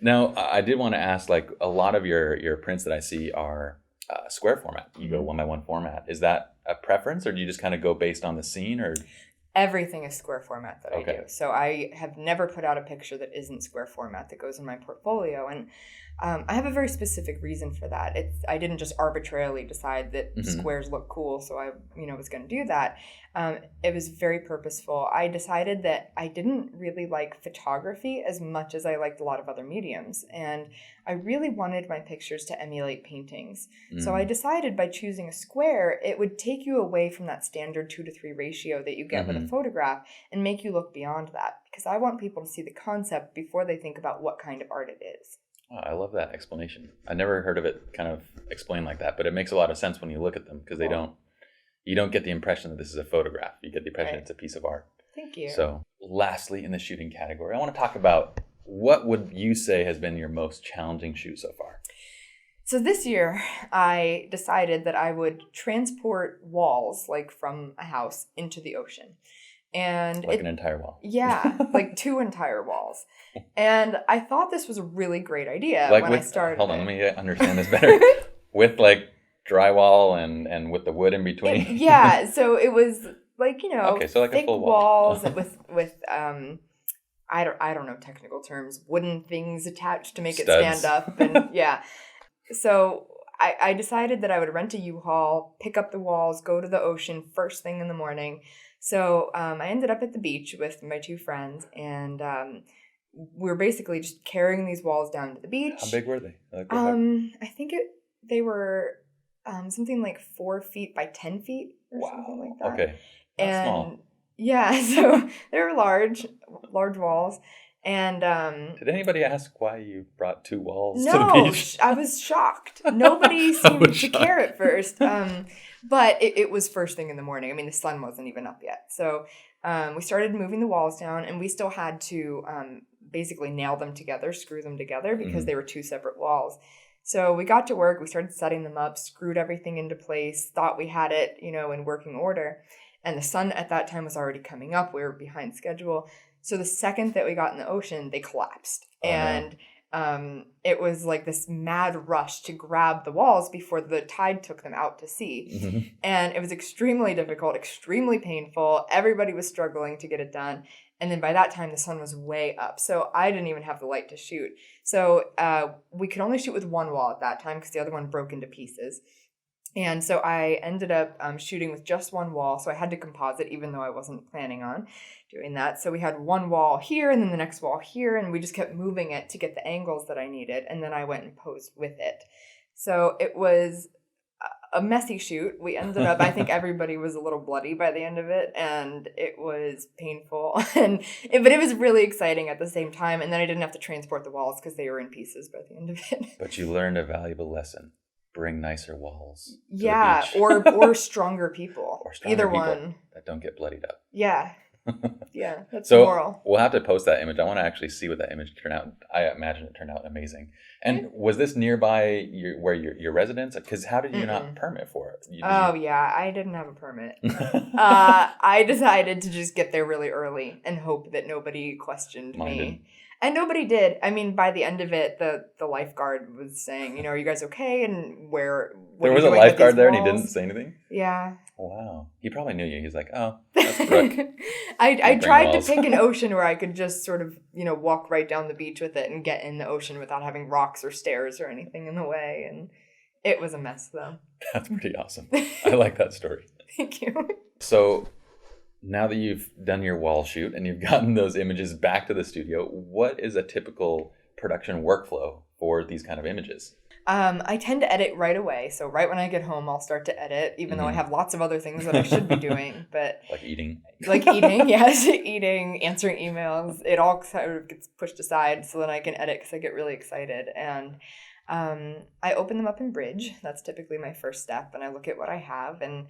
Now, I did want to ask, like, a lot of your prints that I see are square format. You go 1x1 format. Is that a preference, or do you just kind of go based on the scene, or? Everything is square format that I do. So I have never put out a picture that isn't square format that goes in my portfolio. And I have a very specific reason for that. I didn't just arbitrarily decide that squares look cool, so I was going to do that. It was very purposeful. I decided that I didn't really like photography as much as I liked a lot of other mediums. And I really wanted my pictures to emulate paintings. So I decided by choosing a square, it would take you away from that standard 2:3 ratio that you get with a photograph and make you look beyond that. Because I want people to see the concept before they think about what kind of art it is. Oh, I love that explanation. I never heard of it kind of explained like that, but it makes a lot of sense when you look at them, because you don't get the impression that this is a photograph. You get the impression it's a piece of art. Thank you. So lastly, in the shooting category, I want to talk about, what would you say has been your most challenging shoot so far? So this year, I decided that I would transport walls, like from a house, into the ocean. And an entire wall. Yeah, like 2 entire walls. And I thought this was a really great idea I started. Hold on, let me understand this better. With like drywall and with the wood in between. Yeah, so it was like, okay, so like thick a full wall. walls with I don't know technical terms, wooden things attached to make Studs. It stand up, and yeah. So I decided that I would rent a U-Haul, pick up the walls, go to the ocean first thing in the morning. So I ended up at the beach with my 2 friends, and we were basically just carrying these walls down to the beach. How big were they? I think they were something like 4 feet by 10 feet or something like that. Okay. That's small. Yeah, so they were large walls. And did anybody ask why you brought 2 walls to the beach? No, I was shocked. Nobody seemed to care at first. But it was first thing in the morning. I mean, the sun wasn't even up yet. So we started moving the walls down, and we still had to basically nail them together, screw them together, because they were 2 separate walls. So we got to work, we started setting them up, screwed everything into place, thought we had it, in working order. And the sun at that time was already coming up. We were behind schedule. So the second that we got in the ocean, they collapsed. It was like this mad rush to grab the walls before the tide took them out to sea. And it was extremely difficult, extremely painful. Everybody was struggling to get it done. And then by that time, the sun was way up. So I didn't even have the light to shoot. So we could only shoot with 1 wall at that time because the other one broke into pieces. And so I ended up shooting with just 1 wall. So I had to composite, even though I wasn't planning on doing that. So we had 1 wall here and then the next wall here. And we just kept moving it to get the angles that I needed. And then I went and posed with it. So it was a messy shoot. We ended up, I think everybody was a little bloody by the end of it. And it was painful. But it was really exciting at the same time. And then I didn't have to transport the walls because they were in pieces by the end of it. But you learned a valuable lesson. Bring nicer walls. Yeah, or stronger people. Or stronger Either people one. that don't get bloodied up. Yeah. Yeah, that's so the moral. We'll have to post that image. I want to actually see what that image turned out. I imagine it turned out amazing. And was this nearby your residence? Because how did you not permit for it? Yeah, I didn't have a permit. I decided to just get there really early and hope that nobody questioned me. And nobody did. I mean, by the end of it, the lifeguard was saying, are you guys okay? And where there was a lifeguard there and he didn't say anything? Yeah. Wow. He probably knew you. He's like, oh, that's Brooke. I tried to pick an ocean where I could just sort of, walk right down the beach with it and get in the ocean without having rocks or stairs or anything in the way. And it was a mess, though. That's pretty awesome. I like that story. Thank you. So now that you've done your wall shoot and you've gotten those images back to the studio, what is a typical production workflow for these kind of images? I tend to edit right away. So right when I get home, I'll start to edit, even though I have lots of other things that I should be doing. But Like eating, yes, eating, answering emails. It all kind of gets pushed aside so then I can edit because I get really excited. And I open them up in Bridge. That's typically my first step. And I look at what I have. And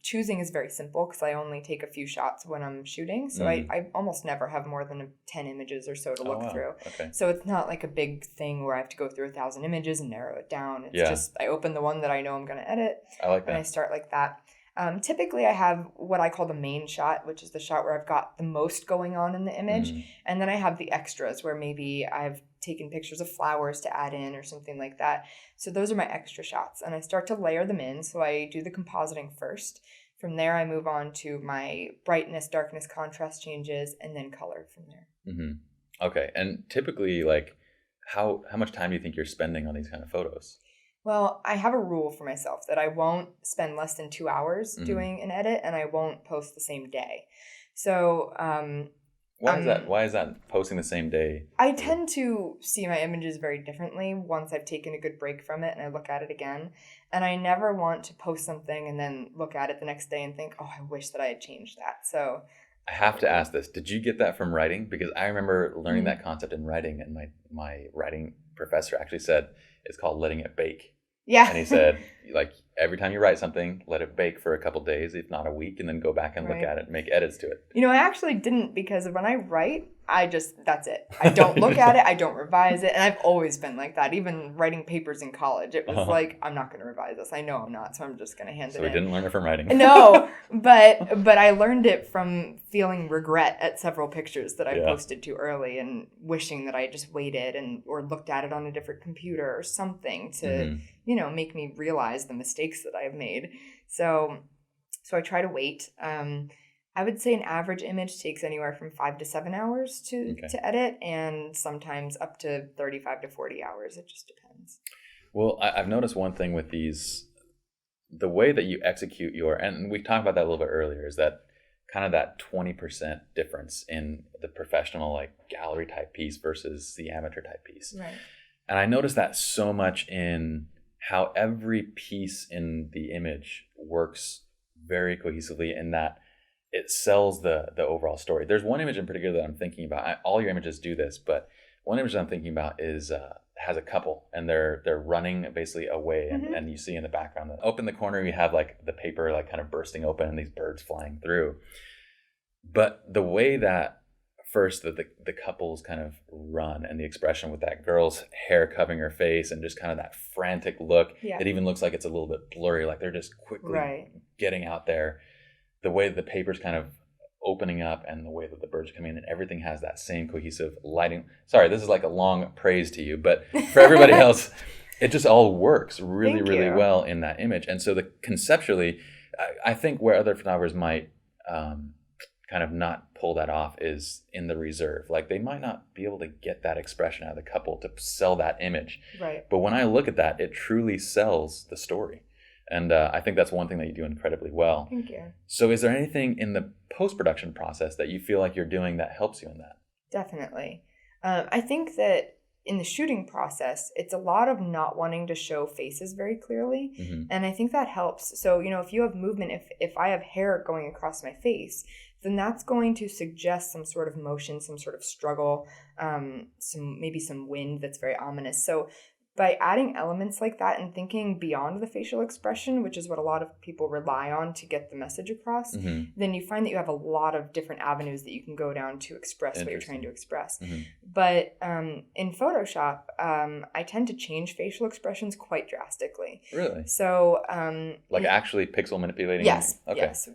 choosing is very simple because I only take a few shots when I'm shooting. So I almost never have more than 10 images or so to look through. Okay. So it's not like a big thing where I have to go through 1,000 images and narrow it down. It's just I open the one that I know I'm going to edit. I like that. And I start like that. Typically, I have what I call the main shot, which is the shot where I've got the most going on in the image. And then I have the extras where maybe I've taken pictures of flowers to add in or something like that. So those are my extra shots. And I start to layer them in. So I do the compositing first. From there, I move on to my brightness, darkness, contrast changes, and then color from there. Okay. And typically, like, how much time do you think you're spending on these kind of photos? Well, I have a rule for myself that I won't spend less than 2 hours doing an edit, and I won't post the same day. So, why is that? Why is that posting the same day? I tend to see my images very differently once I've taken a good break from it and I look at it again. And I never want to post something and then look at it the next day and think, oh, I wish that I had changed that. So I have to ask this. Did you get that from writing? Because I remember learning that concept in writing, and my writing professor actually said it's called letting it bake. Yeah. And he said, like, every time you write something, let it bake for a couple days, if not a week, and then go back and look at it and make edits to it. I actually didn't, because when I write, that's it. I don't look at it. I don't revise it. And I've always been like that. Even writing papers in college, it was like, I'm not going to revise this. I know I'm not, so I'm just going to hand it in. So we didn't learn it from writing. No, but I learned it from feeling regret at several pictures that I posted too early and wishing that I just waited or looked at it on a different computer or something to, make me realize the mistakes that I've made. So I try to wait. I would say an average image takes anywhere from 5 to 7 hours to edit, and sometimes up to 35 to 40 hours. It just depends. Well, I've noticed one thing with these, the way that you execute and we talked about that a little bit earlier, is that kind of that 20% difference in the professional, like, gallery type piece versus the amateur type piece. Right. And I noticed that so much in how every piece in the image works very cohesively, in that it sells the overall story. There's one image in particular that I'm thinking about. All your images do this, but one image that I'm thinking about is has a couple, and they're running basically away, and you see in the background that up in the corner you have like the paper like kind of bursting open and these birds flying through. But the way that first that the couples kind of run, and the expression with that girl's hair covering her face and just kind of that frantic look, it even looks like it's a little bit blurry, like they're just quickly getting out there. The way that the paper's kind of opening up and the way that the birds come in, and everything has that same cohesive lighting. Sorry, this is like a long praise to you, but for everybody else, it just all works really, really well in that image. And so conceptually, I think where other photographers might kind of not pull that off is in the reserve. Like, they might not be able to get that expression out of the couple to sell that image. Right. But when I look at that, it truly sells the story. And I think that's one thing that you do incredibly well. Thank you. So is there anything in the post-production process that you feel like you're doing that helps you in that? Definitely. I think that in the shooting process, it's a lot of not wanting to show faces very clearly. And I think that helps. So, if you have movement, if I have hair going across my face, then that's going to suggest some sort of motion, some sort of struggle, maybe some wind that's very ominous. So by adding elements like that and thinking beyond the facial expression, which is what a lot of people rely on to get the message across, then you find that you have a lot of different avenues that you can go down to express what you're trying to express. But in Photoshop, I tend to change facial expressions quite drastically. Really? So like actually pixel manipulating? Yes. Okay. Yes.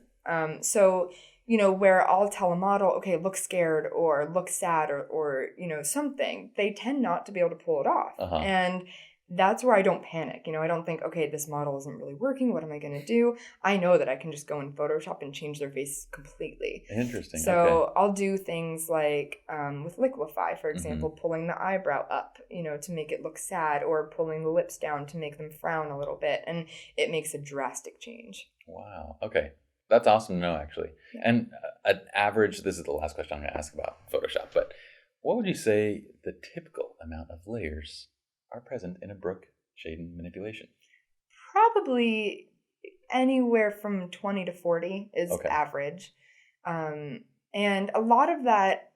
So where I'll tell a model, okay, look scared or look sad or something, they tend not to be able to pull it off. And that's where I don't panic. I don't think, okay, this model isn't really working. What am I going to do? I know that I can just go in Photoshop and change their face completely. Interesting. So I'll do things like with liquify, for example, pulling the eyebrow up, to make it look sad, or pulling the lips down to make them frown a little bit. And it makes a drastic change. Wow. Okay. That's awesome to know, actually. Yeah. And an average, this is the last question I'm going to ask about Photoshop, but what would you say the typical amount of layers are present in a Brooke Shaden manipulation? Probably anywhere from 20 to 40 is average. And a lot of that,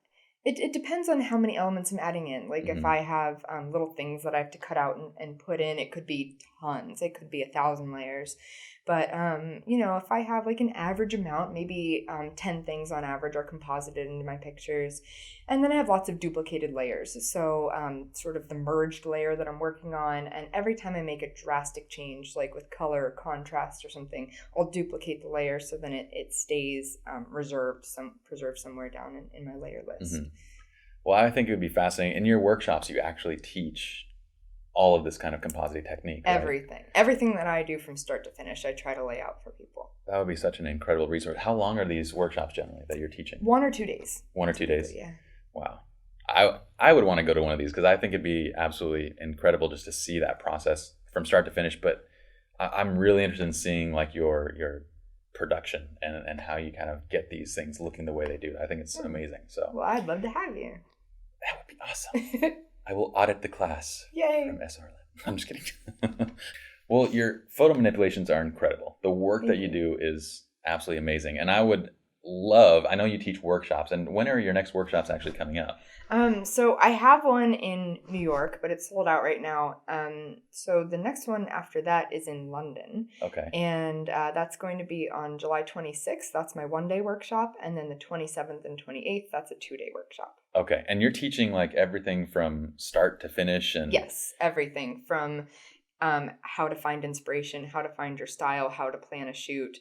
it depends on how many elements I'm adding in. Like if I have little things that I have to cut out and put in, it could be tons. It could be 1,000 layers. But, if I have like an average amount, maybe 10 things on average are composited into my pictures. And then I have lots of duplicated layers. So sort of the merged layer that I'm working on. And every time I make a drastic change, like with color or contrast or something, I'll duplicate the layer so then it stays preserved somewhere down in my layer list. Mm-hmm. Well, I think it would be fascinating. In your workshops, you actually teach all of this kind of compositing technique, right? Everything that I do from start to finish, I try to lay out for people. That would be such an incredible resource. How long are these workshops generally that you're teaching? 1 or 2 days. 1 or 2 days? Yeah. Wow. I would want to go to one of these because I think it'd be absolutely incredible just to see that process from start to finish. But I'm really interested in seeing like your production and how you kind of get these things looking the way they do. I think it's amazing. So well, I'd love to have you. That would be awesome. I will audit the class. Yay. From SLR Lounge. I'm just kidding. Well, your photo manipulations are incredible. The work that you do is absolutely amazing. And I know you teach workshops. And when are your next workshops actually coming up? So I have one in New York, but it's sold out right now. So the next one after that is in London. Okay. And that's going to be on July 26th. That's my 1-day workshop. And then the 27th and 28th, that's a 2-day workshop. Okay. And you're teaching like everything from start to finish? And yes, everything from how to find inspiration, how to find your style, how to plan a shoot.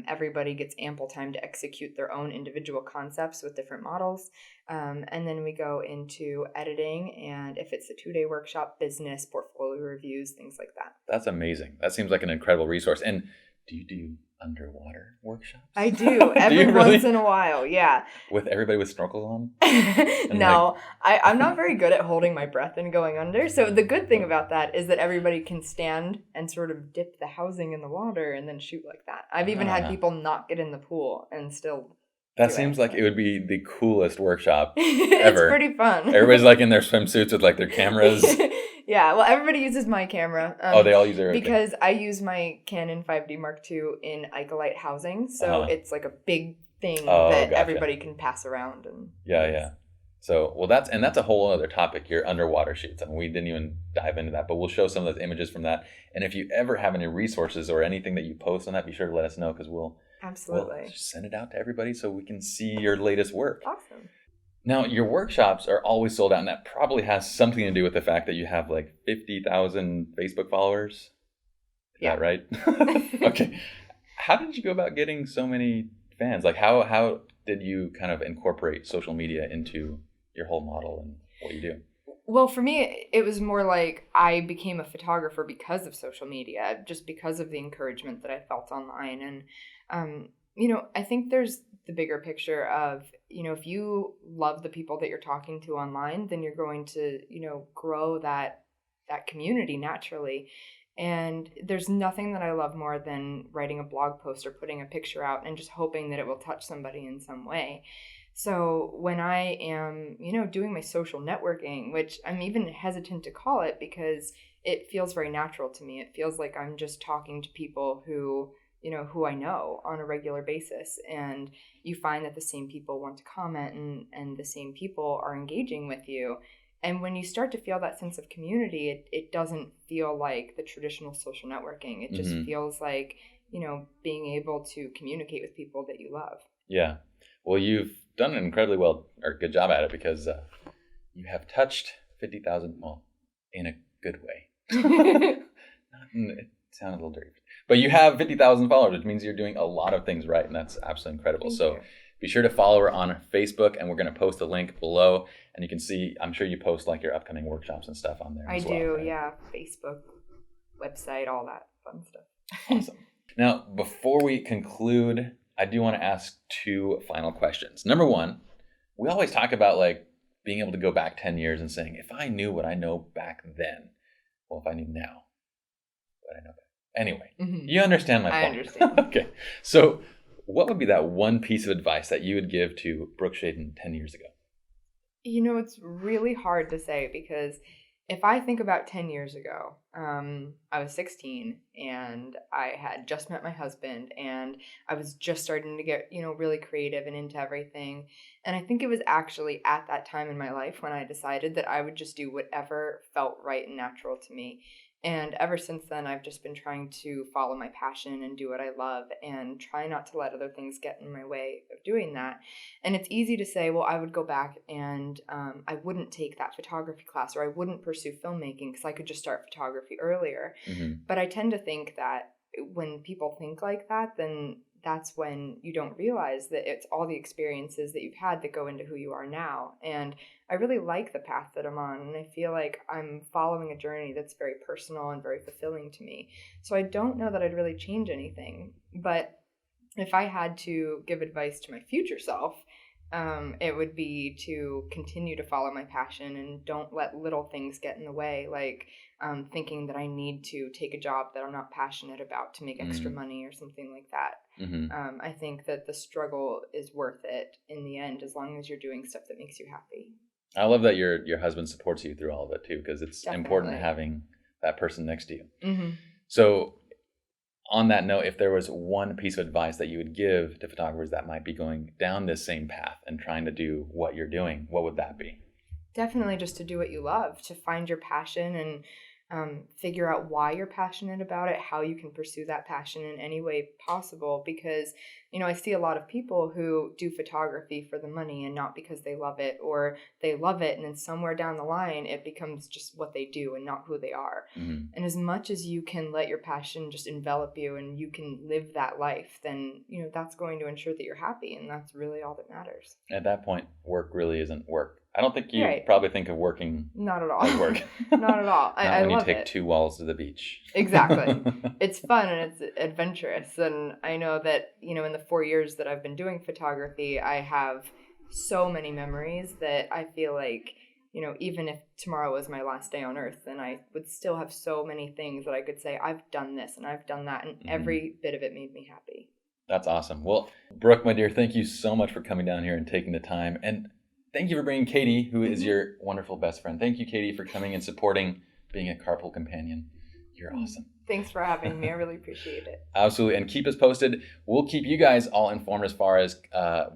Everybody gets ample time to execute their own individual concepts with different models. And then we go into editing, and if it's a 2-day workshop, business, portfolio reviews, things like that. That's amazing. That seems like an incredible resource. And do you do underwater workshops? I do. Every once in a while, yeah. With everybody with snorkels on? No, I'm not very good at holding my breath and going under. So the good thing about that is that everybody can stand and sort of dip the housing in the water and then shoot like that. I've even had people not get in the pool and still. That seems like it would be the coolest workshop ever. It's pretty fun. Everybody's like in their swimsuits with like their cameras. Yeah, well, everybody uses my camera. They all use their because I use my Canon 5D Mark II in Icolite housing, so it's like a big thing that everybody can pass around. And yeah. So, well, that's a whole other topic. Your underwater shoots. I mean, we didn't even dive into that, but we'll show some of those images from that. And if you ever have any resources or anything that you post on that, be sure to let us know because we'll just send it out to everybody so we can see your latest work. Awesome. Now, your workshops are always sold out, and that probably has something to do with the fact that you have like 50,000 Facebook followers. Is that right? Okay. How did you go about getting so many fans? Like, how did you kind of incorporate social media into your whole model and what you do? Well, for me, it was more like I became a photographer because of social media, just because of the encouragement that I felt online. And, I think there's the bigger picture of, if you love the people that you're talking to online, then you're going to, grow that community naturally. And there's nothing that I love more than writing a blog post or putting a picture out and just hoping that it will touch somebody in some way. So when I am, doing my social networking, which I'm even hesitant to call it because it feels very natural to me. It feels like I'm just talking to people who I know on a regular basis. And you find that the same people want to comment and the same people are engaging with you. And when you start to feel that sense of community, it doesn't feel like the traditional social networking. It just feels like, being able to communicate with people that you love. Yeah. Well, you've done an incredibly good job at it because you have touched 50,000, in a good way. It sounded a little dirty. But you have 50,000 followers, which means you're doing a lot of things right, and that's absolutely incredible. Thank you. Be sure to follow her on Facebook, and we're going to post a link below, and you can see, I'm sure you post like your upcoming workshops and stuff on there I as well. do, right? yeah. Facebook, website, all that fun stuff. Awesome. Now, before we conclude, I do want to ask 2 final questions. Number 1, we always talk about like being able to go back 10 years and saying, if I knew what I know back then, well, if I knew now, what I know back. Anyway, you understand my point. I understand. Okay. So what would be that one piece of advice that you would give to Brooke Shaden 10 years ago? It's really hard to say because if I think about 10 years ago, I was 16 and I had just met my husband and I was just starting to get, really creative and into everything. And I think it was actually at that time in my life when I decided that I would just do whatever felt right and natural to me. And ever since then, I've just been trying to follow my passion and do what I love and try not to let other things get in my way of doing that. And it's easy to say, well, I would go back and I wouldn't take that photography class, or I wouldn't pursue filmmaking because I could just start photography earlier. Mm-hmm. But I tend to think that when people think like that, then that's when you don't realize that it's all the experiences that you've had that go into who you are now. And I really like the path that I'm on, and I feel like I'm following a journey that's very personal and very fulfilling to me. So I don't know that I'd really change anything, but if I had to give advice to my future self, it would be to continue to follow my passion and don't let little things get in the way, like thinking that I need to take a job that I'm not passionate about to make extra money or something like that. Mm-hmm. I think that the struggle is worth it in the end, as long as you're doing stuff that makes you happy. I love that your husband supports you through all of it too, because it's Definitely important having that person next to you. Mm-hmm. So on that note, if there was one piece of advice that you would give to photographers that might be going down this same path and trying to do what you're doing, what would that be? Definitely just to do what you love, to find your passion and figure out why you're passionate about it, how you can pursue that passion in any way possible. Because, I see a lot of people who do photography for the money and not because they love it, or they love it and then somewhere down the line it becomes just what they do and not who they are. Mm-hmm. And as much as you can let your passion just envelop you and you can live that life, then, that's going to ensure that you're happy, and that's really all that matters. At that point, work really isn't work. I don't think you Right. probably think of working Not at all. as work. Not at all. Not I when you love take it. 2 walls to the beach. Exactly. It's fun and it's adventurous. And I know that, in the 4 years that I've been doing photography, I have so many memories that I feel like, even if tomorrow was my last day on earth, then I would still have so many things that I could say, I've done this and I've done that. And every bit of it made me happy. That's awesome. Well, Brooke, my dear, thank you so much for coming down here and taking the time. And thank you for bringing Katie, who is your wonderful best friend. Thank you, Katie, for coming and supporting, being a carpool companion. You're awesome. Thanks for having me. I really appreciate it. Absolutely. And keep us posted. We'll keep you guys all informed as far as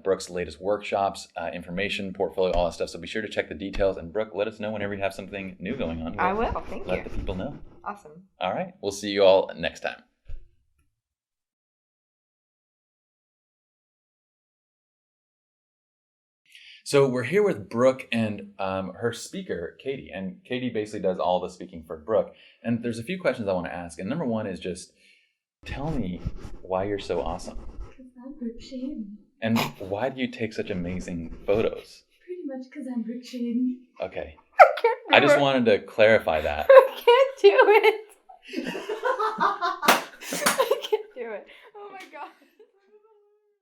Brooke's latest workshops, information, portfolio, all that stuff. So be sure to check the details. And Brooke, let us know whenever you have something new going on. I will. Thank you. Let the people know. Awesome. All right. We'll see you all next time. So we're here with Brooke and her speaker, Katie. And Katie basically does all the speaking for Brooke. And there's a few questions I want to ask. And number one is just, tell me why you're so awesome. Because I'm Brooke Shaden. And why do you take such amazing photos? Pretty much because I'm Brooke Shaden. Okay. I can't do I just it. wanted to clarify that. I can't do it. I can't do it. Oh my God.